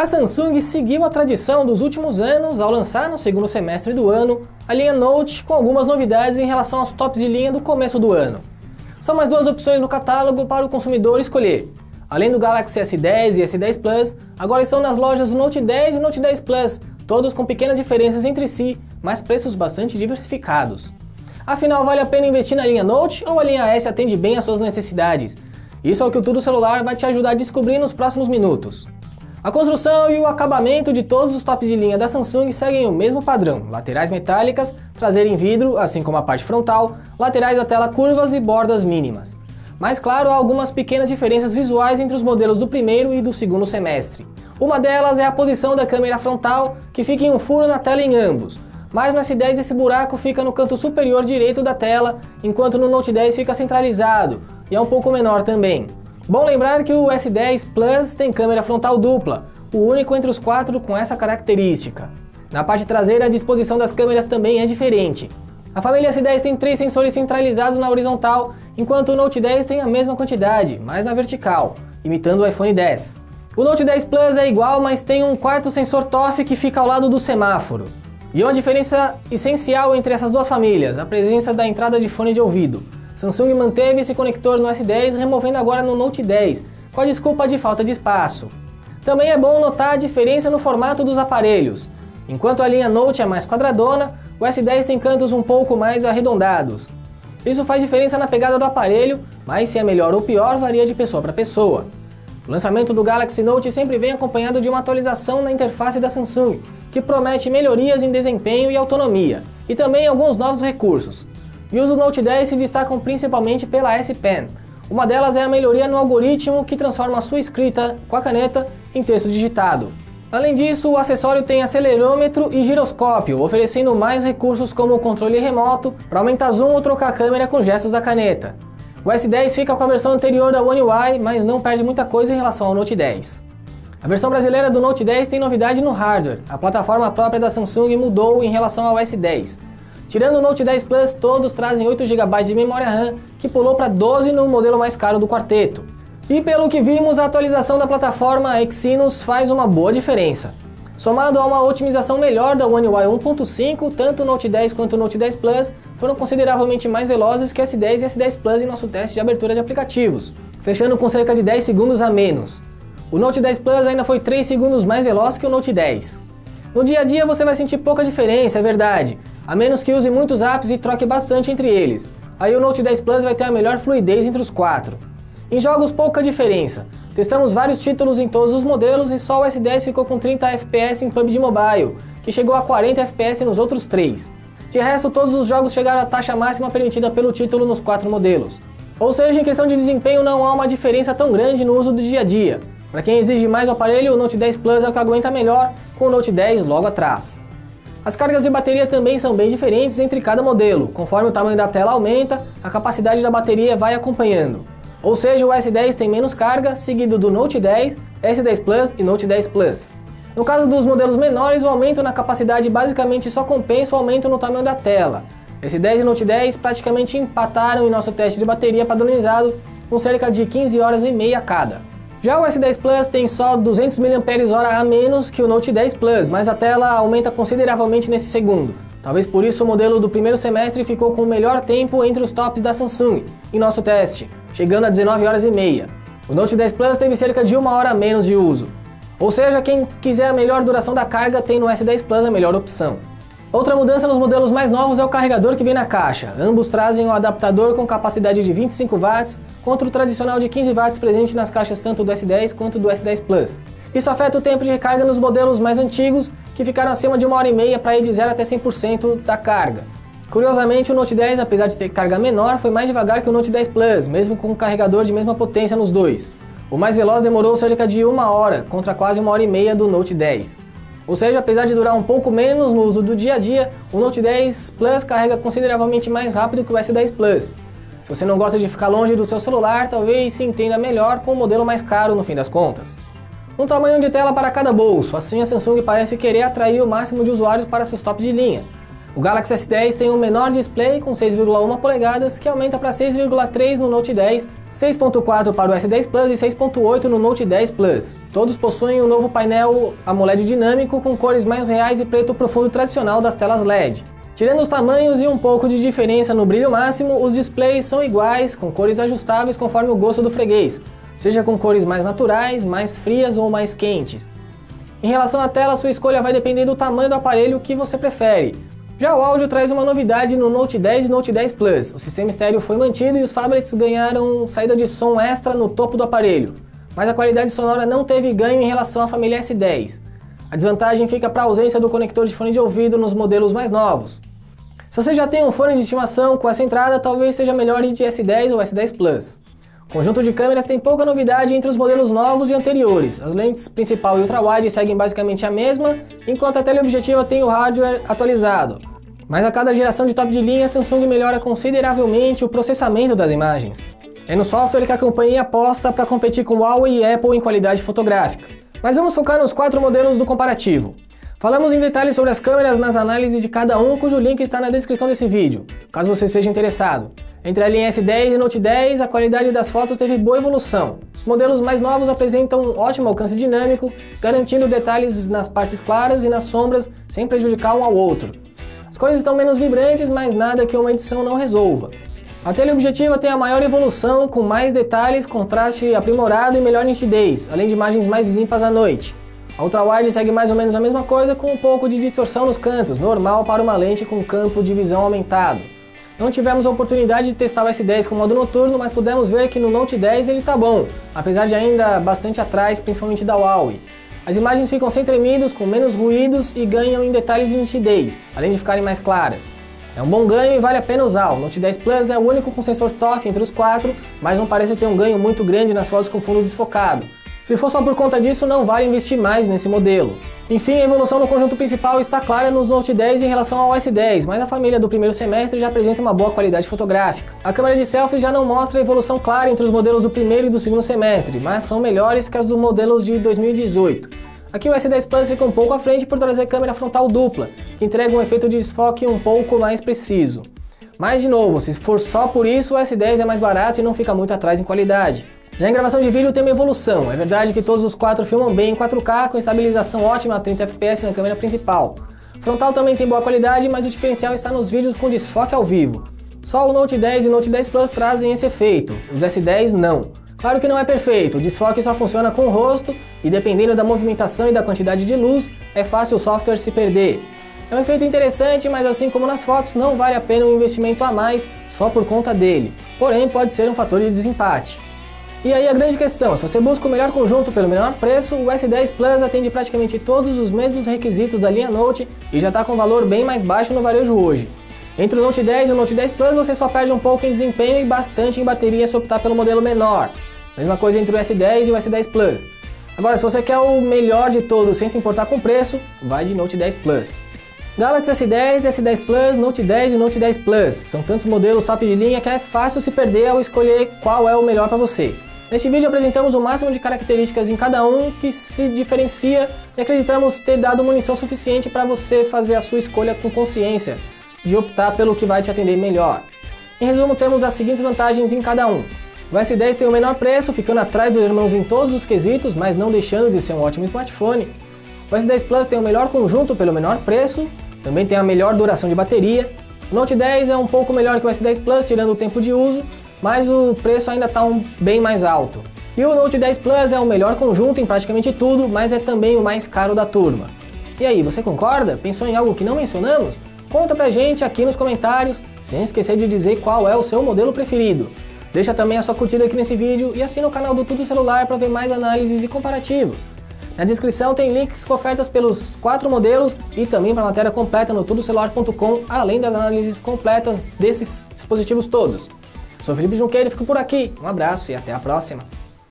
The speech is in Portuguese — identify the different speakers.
Speaker 1: A Samsung seguiu a tradição dos últimos anos ao lançar no segundo semestre do ano a linha Note com algumas novidades em relação aos tops de linha do começo do ano. São mais duas opções no catálogo para o consumidor escolher. Além do Galaxy S10 e S10 Plus, agora estão nas lojas o Note 10 e Note 10 Plus, todos com pequenas diferenças entre si, mas preços bastante diversificados. Afinal, vale a pena investir na linha Note ou a linha S atende bem às suas necessidades? Isso é o que o Tudo Celular vai te ajudar a descobrir nos próximos minutos. A construção e o acabamento de todos os tops de linha da Samsung seguem o mesmo padrão: laterais metálicas, traseira em vidro, assim como a parte frontal, laterais da tela curvas e bordas mínimas. Mas claro, há algumas pequenas diferenças visuais entre os modelos do primeiro e do segundo semestre. Uma delas é a posição da câmera frontal, que fica em um furo na tela em ambos. Mas no S10 esse buraco fica no canto superior direito da tela, enquanto no Note 10 fica centralizado, e é um pouco menor também. Bom lembrar que o S10 Plus tem câmera frontal dupla, o único entre os quatro com essa característica. Na parte traseira a disposição das câmeras também é diferente. A família S10 tem 3 sensores centralizados na horizontal, enquanto o Note 10 tem a mesma quantidade, mas na vertical, imitando o iPhone X. O Note 10 Plus é igual, mas tem um quarto sensor ToF que fica ao lado do semáforo. E uma diferença essencial entre essas duas famílias, a presença da entrada de fone de ouvido. Samsung manteve esse conector no S10, removendo agora no Note 10, com a desculpa de falta de espaço. Também é bom notar a diferença no formato dos aparelhos. Enquanto a linha Note é mais quadradona, o S10 tem cantos um pouco mais arredondados. Isso faz diferença na pegada do aparelho, mas se é melhor ou pior varia de pessoa para pessoa. O lançamento do Galaxy Note sempre vem acompanhado de uma atualização na interface da Samsung, que promete melhorias em desempenho e autonomia, e também alguns novos recursos. E os do Note 10 se destacam principalmente pela S Pen. Uma delas é a melhoria no algoritmo que transforma a sua escrita com a caneta em texto digitado. Além disso, o acessório tem acelerômetro e giroscópio, oferecendo mais recursos como o controle remoto para aumentar zoom ou trocar a câmera com gestos da caneta. O S10 fica com a versão anterior da One UI, mas não perde muita coisa em relação ao Note 10. A versão brasileira do Note 10 tem novidade no hardware. A plataforma própria da Samsung mudou em relação ao S10. Tirando o Note 10 Plus, todos trazem 8 GB de memória RAM, que pulou para 12 no modelo mais caro do quarteto. E pelo que vimos, a atualização da plataforma Exynos faz uma boa diferença. Somado a uma otimização melhor da One UI 1.5, tanto o Note 10 quanto o Note 10 Plus foram consideravelmente mais velozes que o S10 e S10 Plus em nosso teste de abertura de aplicativos, fechando com cerca de 10 segundos a menos. O Note 10 Plus ainda foi 3 segundos mais veloz que o Note 10. No dia a dia você vai sentir pouca diferença, é verdade, a menos que use muitos apps e troque bastante entre eles. Aí o Note 10 Plus vai ter a melhor fluidez entre os 4. Em jogos, pouca diferença. Testamos vários títulos em todos os modelos e só o S10 ficou com 30 FPS em PUBG Mobile, que chegou a 40 FPS nos outros 3. De resto, todos os jogos chegaram à taxa máxima permitida pelo título nos 4 modelos. Ou seja, em questão de desempenho não há uma diferença tão grande no uso do dia a dia. Para quem exige mais o aparelho, o Note 10 Plus é o que aguenta melhor, com o Note 10 logo atrás. As cargas de bateria também são bem diferentes entre cada modelo. Conforme o tamanho da tela aumenta, a capacidade da bateria vai acompanhando. Ou seja, o S10 tem menos carga, seguido do Note 10, S10 Plus e Note 10 Plus. No caso dos modelos menores, o aumento na capacidade basicamente só compensa o aumento no tamanho da tela. S10 e Note 10 praticamente empataram em nosso teste de bateria padronizado, com cerca de 15 horas e meia cada. Já o S10 Plus tem só 200 mAh a menos que o Note 10 Plus, mas a tela aumenta consideravelmente nesse segundo. Talvez por isso o modelo do primeiro semestre ficou com o melhor tempo entre os tops da Samsung, em nosso teste, chegando a 19 horas e meia. O Note 10 Plus teve cerca de 1 hora a menos de uso. Ou seja, quem quiser a melhor duração da carga tem no S10 Plus a melhor opção. Outra mudança nos modelos mais novos é o carregador que vem na caixa. Ambos trazem um adaptador com capacidade de 25 watts, contra o tradicional de 15 watts presente nas caixas tanto do S10 quanto do S10 Plus. Isso afeta o tempo de recarga nos modelos mais antigos, que ficaram acima de 1 hora e meia para ir de 0 até 100% da carga. Curiosamente, o Note 10, apesar de ter carga menor, foi mais devagar que o Note 10 Plus, mesmo com um carregador de mesma potência nos dois. O mais veloz demorou cerca de 1 hora, contra quase 1 hora e meia do Note 10. Ou seja, apesar de durar um pouco menos no uso do dia a dia, o Note 10 Plus carrega consideravelmente mais rápido que o S10 Plus. Se você não gosta de ficar longe do seu celular, talvez se entenda melhor com o modelo mais caro no fim das contas. Um tamanho de tela para cada bolso, assim a Samsung parece querer atrair o máximo de usuários para seus tops de linha. O Galaxy S10 tem um menor display com 6,1 polegadas que aumenta para 6,3 no Note 10 6.4 para o S10 Plus e 6.8 no Note 10 Plus. Todos possuem um novo painel AMOLED dinâmico com cores mais reais e preto profundo tradicional das telas LED. Tirando os tamanhos e um pouco de diferença no brilho máximo, os displays são iguais, com cores ajustáveis conforme o gosto do freguês, seja com cores mais naturais, mais frias ou mais quentes. Em relação à tela, sua escolha vai depender do tamanho do aparelho que você prefere. Já o áudio traz uma novidade no Note 10 e Note 10 Plus. O sistema estéreo foi mantido e os phablets ganharam saída de som extra no topo do aparelho, mas a qualidade sonora não teve ganho em relação à família S10. A desvantagem fica para a ausência do conector de fone de ouvido nos modelos mais novos. Se você já tem um fone de estimação com essa entrada, talvez seja melhor ir de S10 ou S10 Plus. O conjunto de câmeras tem pouca novidade entre os modelos novos e anteriores. As lentes principal e ultra-wide seguem basicamente a mesma, enquanto a teleobjetiva tem o hardware atualizado. Mas a cada geração de top de linha, a Samsung melhora consideravelmente o processamento das imagens. É no software que a companhia aposta para competir com Huawei e Apple em qualidade fotográfica. Mas vamos focar nos 4 modelos do comparativo. Falamos em detalhes sobre as câmeras nas análises de cada um, cujo link está na descrição desse vídeo, caso você seja interessado. Entre a linha S10 e Note 10, a qualidade das fotos teve boa evolução. Os modelos mais novos apresentam um ótimo alcance dinâmico, garantindo detalhes nas partes claras e nas sombras, sem prejudicar um ao outro. As cores estão menos vibrantes, mas nada que uma edição não resolva. A teleobjetiva tem a maior evolução, com mais detalhes, contraste aprimorado e melhor nitidez, além de imagens mais limpas à noite. A ultra-wide segue mais ou menos a mesma coisa, com um pouco de distorção nos cantos, normal para uma lente com campo de visão aumentado. Não tivemos a oportunidade de testar o S10 com modo noturno, mas pudemos ver que no Note 10 ele tá bom, apesar de ainda bastante atrás, principalmente da Huawei. As imagens ficam sem tremidos, com menos ruídos e ganham em detalhes de nitidez, além de ficarem mais claras. É um bom ganho e vale a pena usar. O Note 10 Plus é o único com sensor TOF entre os 4, mas não parece ter um ganho muito grande nas fotos com fundo desfocado. Se for só por conta disso, não vale investir mais nesse modelo. Enfim, a evolução no conjunto principal está clara nos Note 10 em relação ao S10, mas a família do primeiro semestre já apresenta uma boa qualidade fotográfica. A câmera de selfie já não mostra evolução clara entre os modelos do primeiro e do segundo semestre, mas são melhores que as dos modelos de 2018. Aqui o S10 Plus fica um pouco à frente por trazer câmera frontal dupla, que entrega um efeito de desfoque um pouco mais preciso. Mas de novo, se for só por isso, o S10 é mais barato e não fica muito atrás em qualidade. Já em gravação de vídeo tem uma evolução. É verdade que todos os 4 filmam bem em 4K, com estabilização ótima a 30 fps na câmera principal. O frontal também tem boa qualidade, mas o diferencial está nos vídeos com desfoque ao vivo. Só o Note 10 e o Note 10 Plus trazem esse efeito, os S10 não. Claro que não é perfeito, o desfoque só funciona com o rosto e dependendo da movimentação e da quantidade de luz, é fácil o software se perder. É um efeito interessante, mas assim como nas fotos, não vale a pena um investimento a mais só por conta dele. Porém, pode ser um fator de desempate. E aí a grande questão, se você busca o melhor conjunto pelo menor preço, o S10 Plus atende praticamente todos os mesmos requisitos da linha Note e já está com valor bem mais baixo no varejo hoje. Entre o Note 10 e o Note 10 Plus você só perde um pouco em desempenho e bastante em bateria se optar pelo modelo menor. Mesma coisa entre o S10 e o S10 Plus. Agora, se você quer o melhor de todos sem se importar com o preço, vai de Note 10 Plus. Galaxy S10, S10 Plus, Note 10 e Note 10 Plus. São tantos modelos top de linha que é fácil se perder ao escolher qual é o melhor para você. Neste vídeo apresentamos o máximo de características em cada um que se diferencia e acreditamos ter dado munição suficiente para você fazer a sua escolha com consciência de optar pelo que vai te atender melhor. Em resumo, temos as seguintes vantagens em cada um. O S10 tem o menor preço, ficando atrás dos irmãos em todos os quesitos, mas não deixando de ser um ótimo smartphone. O S10 Plus tem o melhor conjunto pelo menor preço, também tem a melhor duração de bateria. O Note 10 é um pouco melhor que o S10 Plus, tirando o tempo de uso, mas o preço ainda está bem mais alto. E o Note 10 Plus é o melhor conjunto em praticamente tudo, mas é também o mais caro da turma. E aí, você concorda? Pensou em algo que não mencionamos? Conta pra gente aqui nos comentários, sem esquecer de dizer qual é o seu modelo preferido. Deixa também a sua curtida aqui nesse vídeo e assina o canal do Tudo Celular para ver mais análises e comparativos. Na descrição tem links com ofertas pelos 4 modelos e também para a matéria completa no tudocelular.com, além das análises completas desses dispositivos todos. Sou Felipe Junqueira e fico por aqui. Um abraço e até a próxima.